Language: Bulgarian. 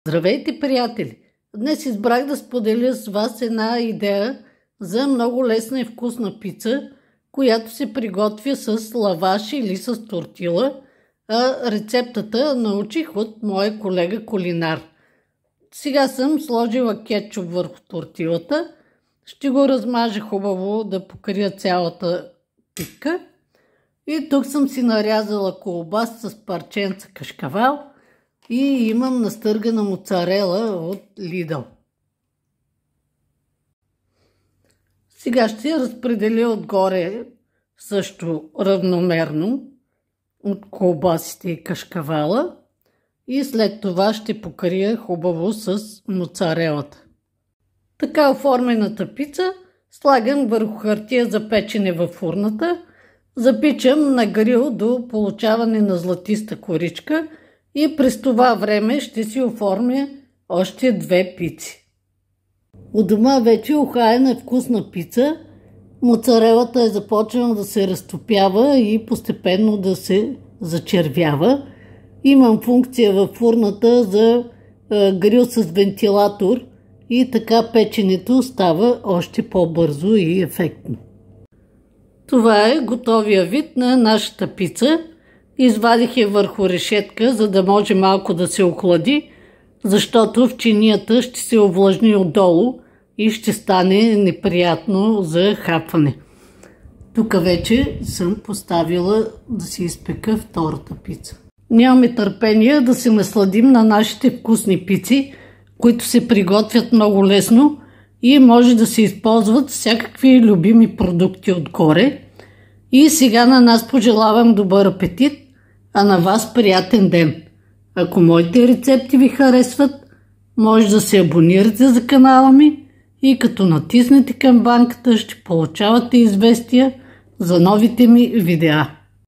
Здравейте, приятели! Днес избрах да споделя с вас една идея за много лесна и вкусна пица, която се приготвя с лаваш или с тортила. Рецептата научих от моя колега кулинар. Сега съм сложила кетчуп върху тортилата. Ще го размажа хубаво да покрия цялата питка. И тук съм си нарязала колбас с парченца кашкавал. И имам настъргана моцарела от Lidl. Сега ще я разпределя отгоре също равномерно от колбасите и кашкавала. И след това ще покрия хубаво с моцарелата. Така оформената пица слагам върху хартия за печене във фурната. Запичам на грил до получаване на златиста коричка. И през това време ще си оформя още 2 пици. У дома вече ухаена вкусна пица. Моцарелата е започнала да се разтопява и постепенно да се зачервява. Имам функция във фурната за грил с вентилатор и така печенето става още по-бързо и ефектно. Това е готовия вид на нашата пица. Извадих я върху решетка, за да може малко да се охлади, защото в чинията ще се овлажни отдолу и ще стане неприятно за хапване. Тук вече съм поставила да се изпека втората пица. Нямаме търпение да се насладим на нашите вкусни пици, които се приготвят много лесно и може да се използват всякакви любими продукти отгоре. И сега на нас пожелавам добър апетит, а на вас приятен ден! Ако моите рецепти ви харесват, може да се абонирате за канала ми и като натиснете камбанката ще получавате известия за новите ми видеа.